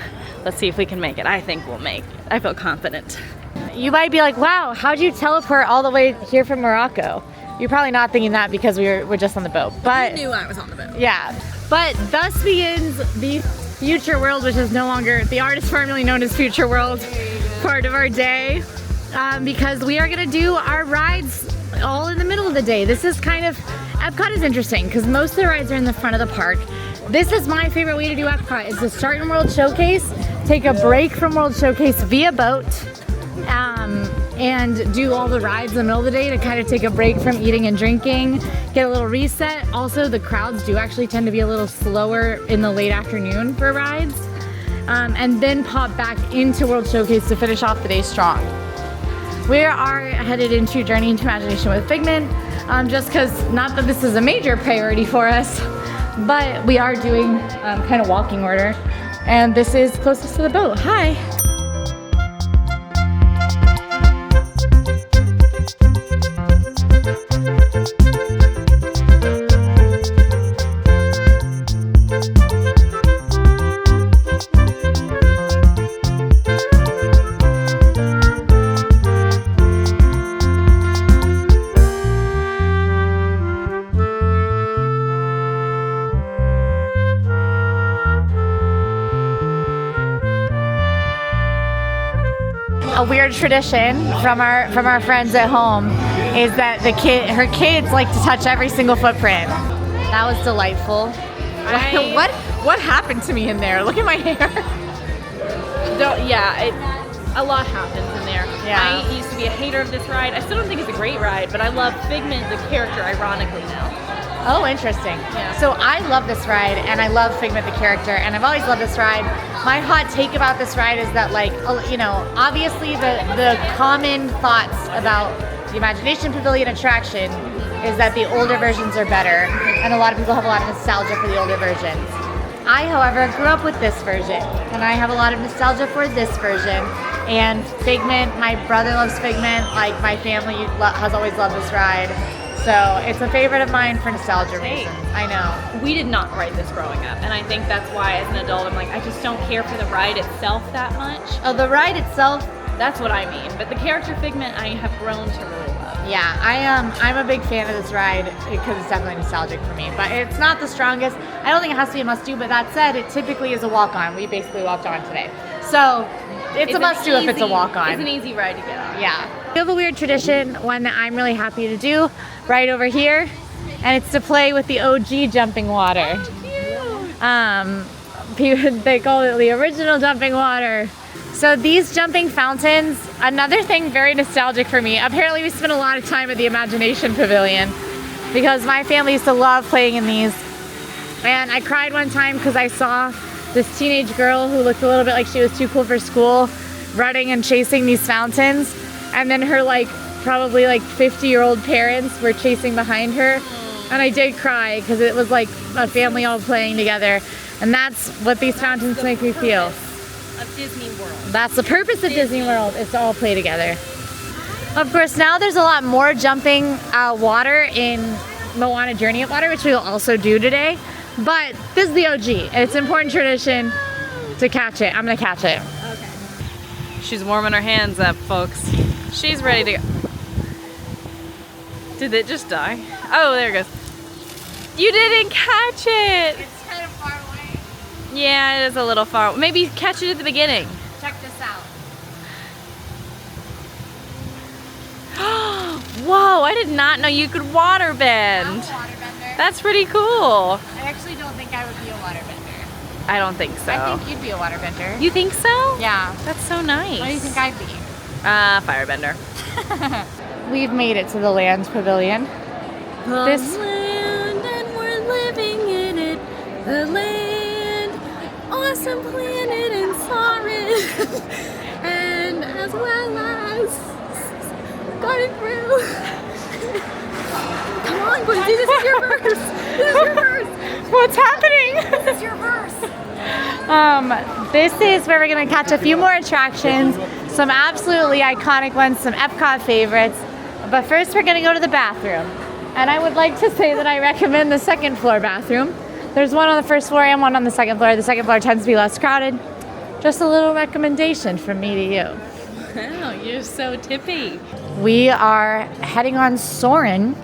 let's see if we can make it. I think we'll make it. I feel confident. You might be like, wow, how'd you teleport all the way here from Morocco? You're probably not thinking that because we're just on the boat. But You knew I was on the boat. yeah, but thus begins the Future World, which is no longer the artist formerly known as Future World, part of our day, because we are gonna do our rides all in the middle of the day. This is kind of, EPCOT is interesting because most of the rides are in the front of the park. This is my favorite way to do EPCOT, is to start in World Showcase, take a break from World Showcase via boat, and do all the rides in the middle of the day to kind of take a break from eating and drinking, get a little reset. Also, the crowds do actually tend to be a little slower in the late afternoon for rides, and then pop back into World Showcase to finish off the day strong. We are headed into Journey into Imagination with Figment, just because, not that this is a major priority for us, but we are doing kind of walking order, and this is closest to the boat. Hi. A weird tradition from our friends at home is that her kids like to touch every single footprint. That was delightful. What happened to me in there? Look at my hair. A lot happens in there. Yeah. I used to be a hater of this ride. I still don't think it's a great ride, but I love Figment, the character, ironically now. Oh, interesting. Yeah. So I love this ride, and I love Figment the character, and I've always loved this ride. My hot take about this ride is that, like, you know, obviously the common thoughts about the Imagination Pavilion attraction is that the older versions are better, and a lot of people have a lot of nostalgia for the older versions. I, however, grew up with this version, and I have a lot of nostalgia for this version. And Figment, my brother loves Figment, like my family has always loved this ride. So it's a favorite of mine for nostalgia reasons. I know. We did not ride this growing up, and I think that's why as an adult I'm like, I just don't care for the ride itself that much. Oh, the ride itself? That's what I mean. But the character Figment I have grown to really love. Yeah, I'm a big fan of this ride because it's definitely nostalgic for me. But it's not the strongest. I don't think it has to be a must-do, but that said, it typically is a walk-on. We basically walked on today. So it's a must-do if it's a walk-on. It's an easy ride to get on. Yeah. We have a weird tradition, one that I'm really happy to do, right over here, and it's to play with the OG jumping water. They call it the original jumping water. So these jumping fountains, another thing very nostalgic for me. Apparently we spent a lot of time at the Imagination Pavilion because my family used to love playing in these. And I cried one time because I saw this teenage girl who looked a little bit like she was too cool for school running and chasing these fountains. And then her probably 50-year-old parents were chasing behind her. And I did cry because it was like a family all playing together. And that's what these fountains make me feel. Of Disney World. That's the purpose of Disney World, is to all play together. Of course, now there's a lot more jumping water in Moana Journey at Water, which we'll also do today. But this is the OG. It's an important tradition to catch it. I'm gonna catch it. Okay. She's warming her hands up, folks. She's ready to go. Did it just die? Oh, there it goes. You didn't catch it. It's kind of far away. Yeah, it is a little far. Maybe catch it at the beginning. Check this out. Whoa, I did not know you could water I'm bend. a waterbender. That's pretty cool. I actually don't think I would be a waterbender. I don't think so. I think you'd be a waterbender. You think so? Yeah. That's so nice. What do you think I'd be? Firebender. We've made it to the Land Pavilion. This land and we're living in it. The land, awesome planet and Sarin. And as well as going through. Come on, Quincy, this is your verse. This is your verse. What's happening? This is your verse. This is where we're gonna catch a few more attractions, some absolutely iconic ones, some EPCOT favorites. But first we're gonna go to the bathroom. And I would like to say that I recommend the second floor bathroom. There's one on the first floor and one on the second floor. The second floor tends to be less crowded. Just a little recommendation from me to you. Wow, you're so tippy. We are heading on Soarin'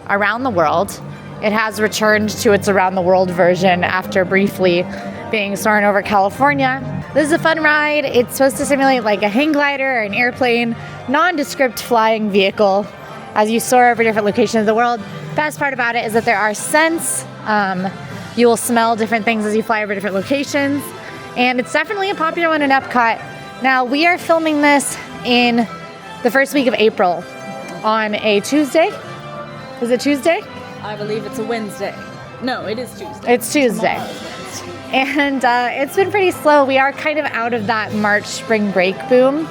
around the world. It has returned to its around the world version after briefly being Soarin' over California. This is a fun ride. It's supposed to simulate like a hang glider or an airplane, nondescript flying vehicle as you soar over different locations of the world. Best part about it is that there are scents. You will smell different things as you fly over different locations. And it's definitely a popular one in EPCOT. Now, we are filming this in the first week of April on a Tuesday. Is it Tuesday? I believe it's a Wednesday. No, it is Tuesday. It's Tuesday. And it's been pretty slow. We are kind of out of that March spring break boom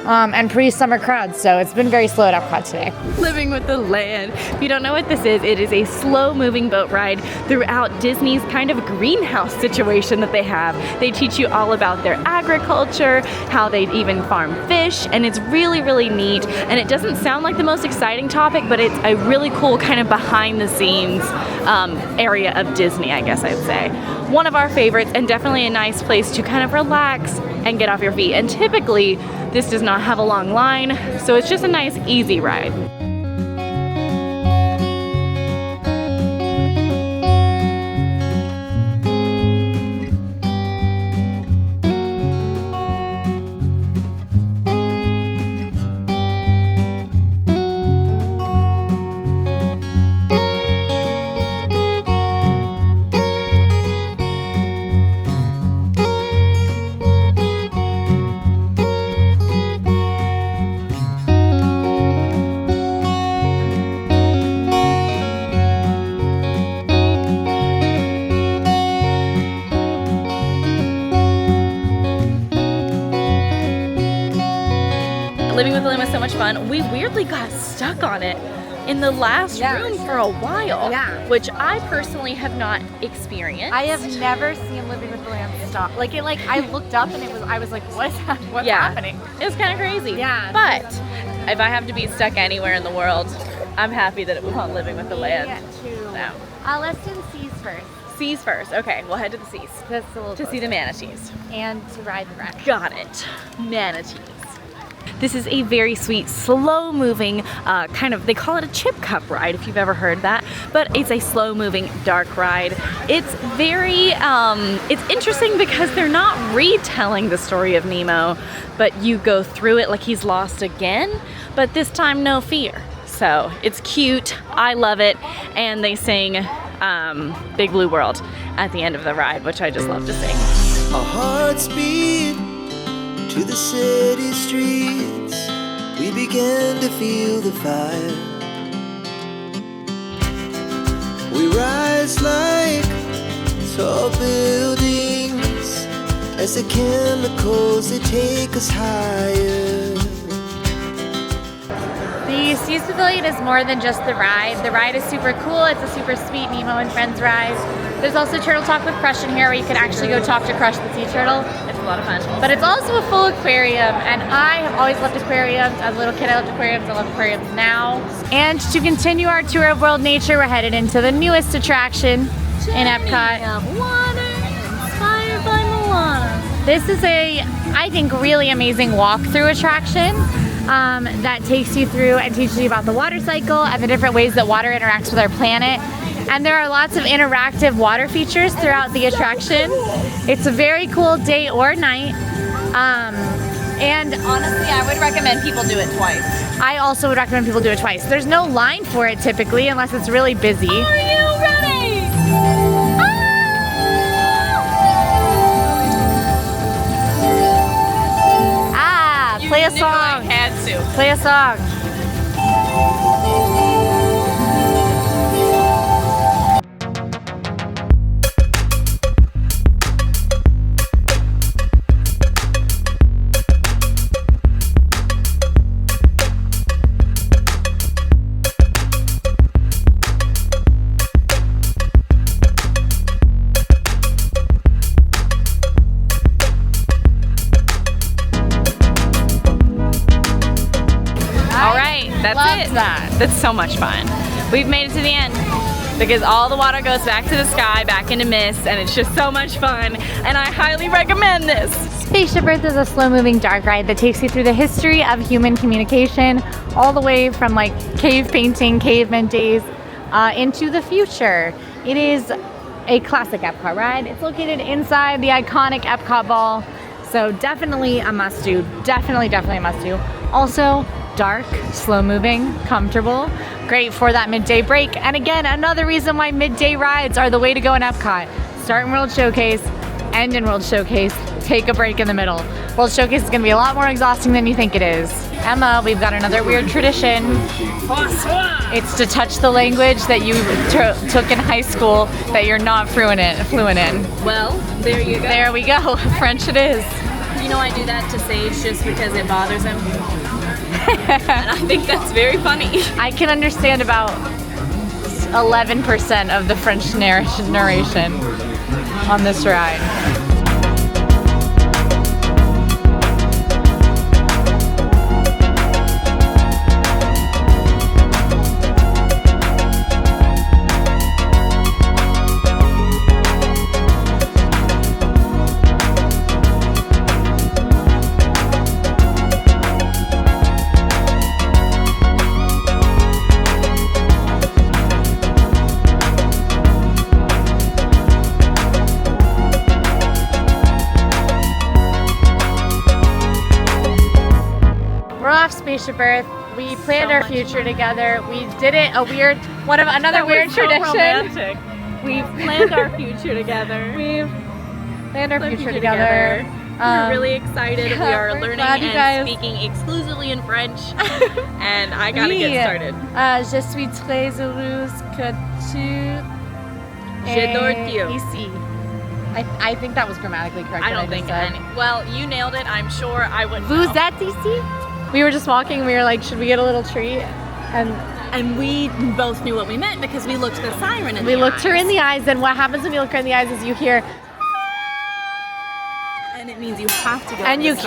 and pre-summer crowds, so it's been very slow at Epcot today. Living with the land. If you don't know what this is, it is a slow-moving boat ride throughout Disney's kind of greenhouse situation that they have. They teach you all about their agriculture, how they even farm fish, and it's really, really neat. And it doesn't sound like the most exciting topic, but it's a really cool kind of behind-the-scenes area of Disney, I guess I'd say. One of our favorites, and definitely a nice place to kind of relax and get off your feet. And typically, this does not have a long line, so it's just a nice, easy ride. Living with the Land was so much fun. We weirdly got stuck on it in the last room for a while, which I personally have not experienced. I have never seen Living with the Land stop. Like, I looked up and I was like, what's happening? It was kind of crazy. Yeah. But if I have to be stuck anywhere in the world, I'm happy that it was on Living with the Land. Let's do the seas first. Seas first. Okay, we'll head to the seas. That's a little to see the manatees. And to ride the wreck. Got it. Manatees. This is a very sweet, slow-moving, kind of, they call it a chip cup ride, if you've ever heard that, but it's a slow-moving, dark ride. It's very, it's interesting because they're not retelling the story of Nemo, but you go through it like he's lost again, but this time, no fear. So, it's cute, I love it, and they sing Big Blue World at the end of the ride, which I just love to sing. Our hearts beat to the city streets, we began to feel the fire. We rise like tall buildings as the chemicals, they take us higher. The Seas Pavilion is more than just the ride. The ride is super cool. It's a super sweet Nemo and Friends ride. There's also Turtle Talk with Crush in here where you can actually go talk to Crush the sea turtle. It's a lot of fun. But it's also a full aquarium, and I have always loved aquariums. As a little kid, I loved aquariums. I love aquariums now. And to continue our tour of world nature, we're headed into the newest attraction, in Epcot. Water inspired by Moana. This is a, I think, really amazing walkthrough attraction that takes you through and teaches you about the water cycle and the different ways that water interacts with our planet. And there are lots of interactive water features throughout the attraction. It's a very cool day or night. And Honestly, I would recommend people do it twice. I also would recommend people do it twice. There's no line for it typically unless it's really busy. Are you ready? Play a You knew I song. had to. Play a song. That's Loved it. that. That's so much fun. We've made it to the end because all the water goes back to the sky, back into mist, and it's just so much fun. And I highly recommend this. Spaceship Earth is a slow-moving dark ride that takes you through the history of human communication, all the way from like cave painting, caveman days, into the future. It is a classic Epcot ride. It's located inside the iconic Epcot ball, so definitely a must-do. Definitely a must-do. Also, dark, slow-moving, comfortable, great for that midday break. And again, another reason why midday rides are the way to go in Epcot. Start in World Showcase, end in World Showcase, take a break in the middle. World Showcase is gonna be a lot more exhausting than you think it is. Emma, we've got another weird tradition. It's to touch the language that you took in high school that you're not fluent in. Well, there you go. There we go, French it is. You know, I do that to Sage just because it bothers him. And I think that's very funny. I can understand about 11% of the French narration on this ride. Spaceship Earth. We planned our future together. We did it another weird tradition. We've planned our future together. We've planned our future together. We're really excited. We are we're learning glad you and guys- speaking exclusively in French. And I gotta get started. Je suis très heureuse que tu J'adore es you. ici. I think that was grammatically correct. I what don't think just said. any. Well, you nailed it. I'm sure I would. Vous êtes ici? We were just walking. We were like, should we get a little treat? And we both knew what we meant because we looked the siren in We the looked her eyes. in the eyes, and what happens when you look her in the eyes is you hear, And it means you have to go. and to you the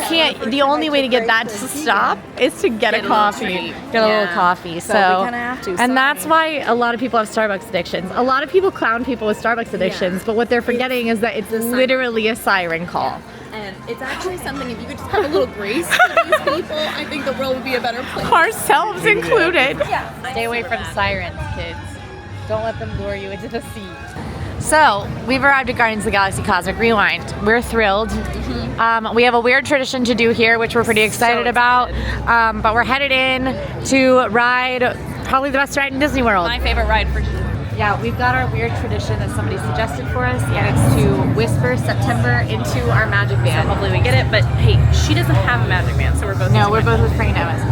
can't, the only way to get that to stop is to get a little coffee. treat. Get a little Yeah. coffee. So we kinda have to, and that's sorry. why a lot of people have Starbucks addictions. A lot of people clown people with Starbucks addictions, but what they're forgetting is that it's literally a siren call. And it's actually something, if you could just have a little grace to these people, I think the world would be a better place. Ourselves included. Yeah. Stay away from sirens, kids. Don't let them lure you into the sea. So, we've arrived at Guardians of the Galaxy Cosmic Rewind. We're thrilled. We have a weird tradition to do here, which we're pretty excited about. But we're headed in to ride probably the best ride in Disney World. My favorite ride for sure. Yeah, we've got our weird tradition that somebody suggested for us, and it's to whisper September into our magic band. Hopefully we get it. But hey, she doesn't have a magic band, so we're both. No, using we're it. both with Frank Evans.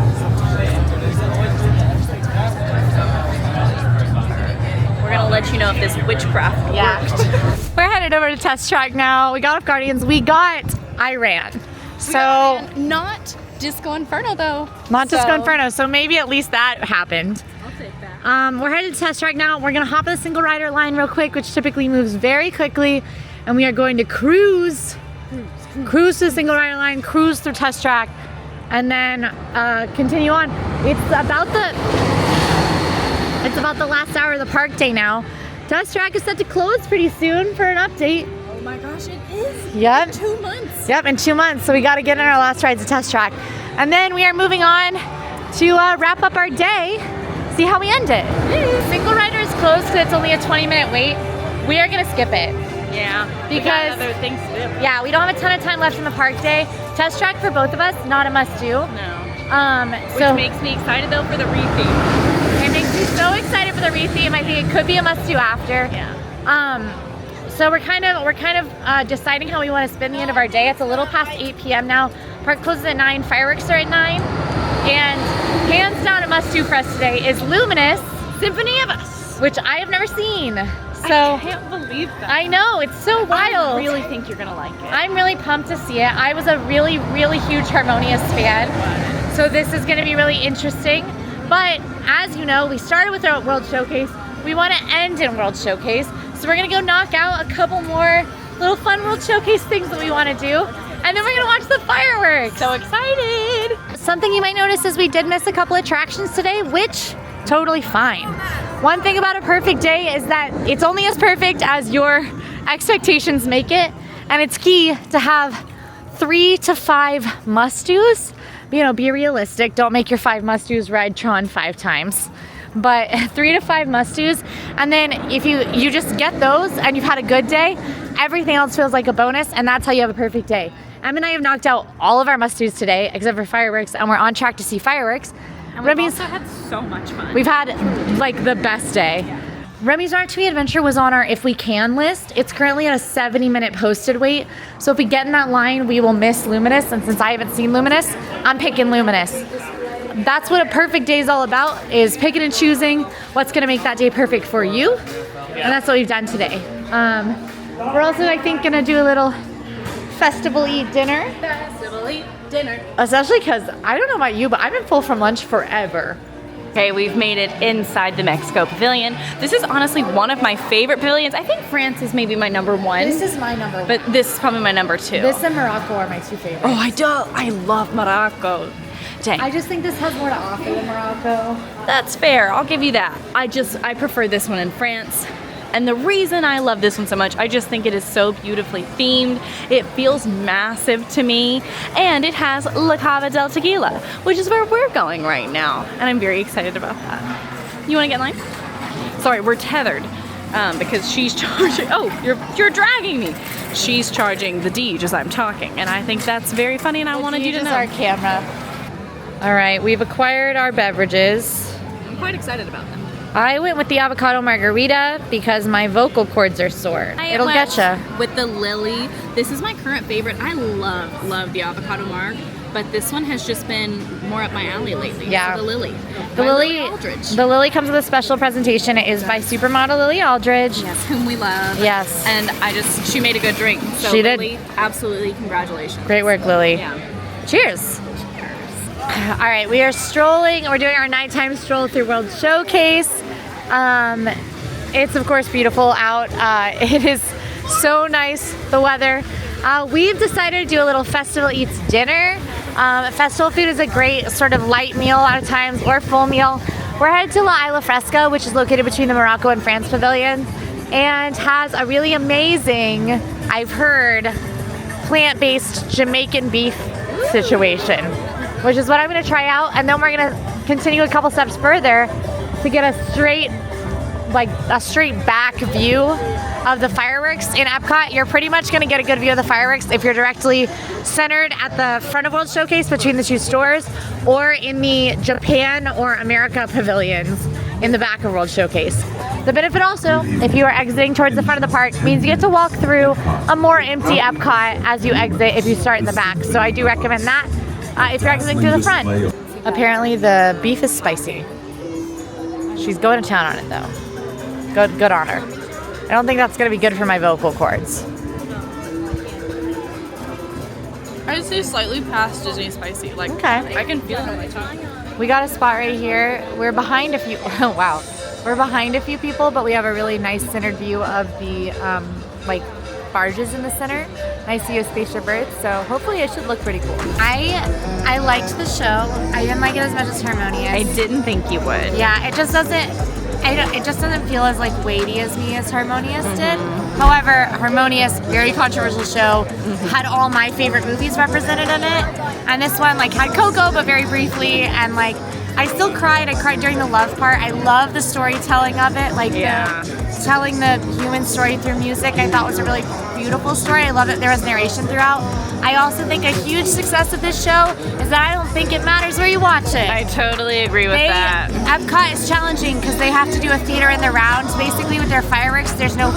We're gonna let you know if this witchcraft worked. We're headed over to Test Track now. We got off Guardians. We got Iran. So, Not Disco Inferno though. not Disco So- Inferno. So maybe at least that happened. I'll take that. We're headed to Test Track now. We're gonna hop on the single rider line real quick, which typically moves very quickly. And we are going to cruise to the single rider line, cruise through Test Track, and then continue on. It's about the last hour of the park day now. Test track is set to close pretty soon for an update. Oh my gosh, it is. Yep. 2 months. Yep, in 2 months. So we got to get in our last rides to test track. And then we are moving on to wrap up our day, see how we end it. Single rider is closed because it's only a 20-minute wait. We are going to skip it. Yeah. Because other things to do. Yeah, we don't have a ton of time left in the park day. Test track for both of us, not a must-do. No. So Which makes me excited though for the retheme. it makes me so excited for the retheme. I think it could be a must-do after. Yeah. So we're kind of deciding how we want to spend the end of our day. It's a little past 8 p.m. now. Park closes at 9. Fireworks are at 9. And hands down, a must-do for us today is Luminous Symphony of Us. which I have never seen. So I can't believe that. I know, it's so wild. I really think you're gonna like it. I'm really pumped to see it. I was a really, really huge Harmonious fan. So this is gonna be really interesting. But as you know, we started with our World Showcase. We wanna end in World Showcase. So we're gonna go knock out a couple more little fun World Showcase things that we wanna do. And then we're gonna watch the fireworks. So excited. Something you might notice is we did miss a couple attractions today, which totally fine. One thing about a perfect day is that it's only as perfect as your expectations make it, and it's key to have 3 to 5 must-dos. You know, be realistic. Don't make your 5 must-dos ride Tron 5 times. But 3 to 5 must-dos, and then if you just get those and you've had a good day, everything else feels like a bonus, and that's how you have a perfect day. Em and I have knocked out all of our must-dos today, except for fireworks, and we're on track to see fireworks. And we've also had so much fun. We've had like the best day. Remy's Ratatouille Adventure was on our if we can list. It's currently at a 70-minute posted wait. So if we get in that line, we will miss Luminous. And since I haven't seen Luminous, I'm picking Luminous. That's what a perfect day is all about, is picking and choosing what's gonna make that day perfect for you. And that's what we've done today. We're also, I think, gonna do a little festival eat dinner. Festival eat dinner. Especially because, I don't know about you, but I've been full from lunch forever. Okay, we've made it inside the Mexico Pavilion. This is honestly one of my favorite pavilions. I think France is maybe my number 1. This is my number 1. But this is probably my number 2. This and Morocco are my 2 favorites. Oh, I love Morocco. Dang. I just think this has more to offer than Morocco. That's fair. I'll give you that. I prefer this one in France. And the reason I love this one so much, I just think it is so beautifully themed. It feels massive to me. And it has La Cava del Tequila, which is where we're going right now. And I'm very excited about that. You want to get in line? Sorry, we're tethered because she's charging. Oh, you're dragging me. She's charging the D as I'm talking. And I think that's very funny, and I wanted you to know. Our camera. All right, we've acquired our beverages. I'm quite excited about them. I went with the avocado margarita because my vocal cords are sore. It'll get ya. With the lily. This is my current favorite. I love the avocado marg, but this one has just been more up my alley lately. Yeah. So the lily. The By lily, Aldridge. the lily comes with a special presentation. It is by supermodel Lily Aldridge. Yes, whom we love. Yes. And she made a good drink. So She did. Lily, absolutely congratulations. Great work, Lily. Yeah. Cheers. All right, we are strolling. We're doing our nighttime stroll through World Showcase. It's of course beautiful out. It is so nice, the weather. We've decided to do a little festival eats dinner. Festival food is a great sort of light meal a lot of times, or full meal. We're headed to La Isla Fresca, which is located between the Morocco and France pavilions, and has a really amazing, I've heard, plant-based Jamaican beef situation, which is what I'm gonna try out. And then we're gonna continue a couple steps further to get a straight back view of the fireworks in Epcot. You're pretty much gonna get a good view of the fireworks if you're directly centered at the front of World Showcase between the 2 stores, or in the Japan or America pavilions in the back of World Showcase. The benefit also, if you are exiting towards the front of the park, means you get to walk through a more empty Epcot as you exit if you start in the back. So I do recommend that if you're exiting through the front. Apparently the beef is spicy. She's going to town on it though. Good on her. I don't think that's gonna be good for my vocal cords. I'd say slightly past Disney spicy. Like, Okay. I can feel it on my tongue. We got a spot right here. We're behind a few, oh wow. We're behind a few people, but we have a really nice centered view of the like barges in the center. Nice view of Spaceship Earth, so hopefully it should look pretty cool. I liked the show. I didn't like it as much as Harmonious. I didn't think you would. Yeah, it just doesn't, it just doesn't feel as like weighty as me as Harmonious did. However, Harmonious, very controversial show, had all my favorite movies represented in it, and this one like had Coco but very briefly, and like I still cried. I cried during the love part. I love the storytelling of it, like telling the human story through music. I thought was a really beautiful story. I love that there was narration throughout. I also think a huge success of this show is that I don't think it matters where you watch it. I totally agree with that. EPCOT is challenging because they have to do a theater in the rounds. Basically, with their fireworks, there's no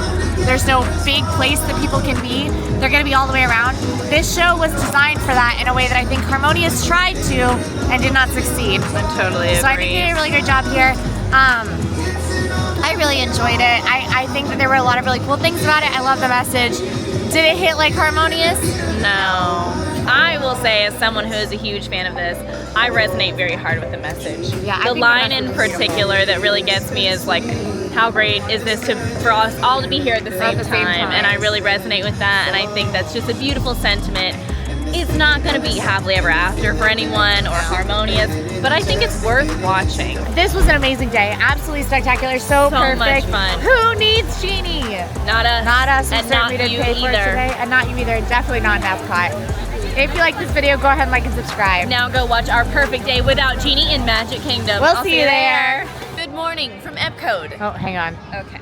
big place that people can be. They're going to be all the way around. This show was designed for that in a way that I think Harmonious tried to and did not succeed. I totally agree. So I think they did a really good job here. I really enjoyed it. I think that there were a lot of really cool things about it. I love the message. Did it hit like Harmonious? No. I will say, as someone who is a huge fan of this, I resonate very hard with the message. Yeah, I the think line the in message is particular that really gets me is like, how great is this for us all to be here at the same time? And I really resonate with that, and I think that's just a beautiful sentiment. It's not going to be happily ever after for anyone or Harmonious, but I think it's worth watching. This was an amazing day. Absolutely spectacular. So perfect. Much fun. Who needs Genie? Not us. Not us. We And certainly not didn't you pay for it either. today. And not you either. Definitely not an EPCOT. If you like this video, go ahead and like and subscribe. Now go watch our perfect day without Genie in Magic Kingdom. We'll I'll see you there. Good morning from EPCOT. Oh, hang on. Okay.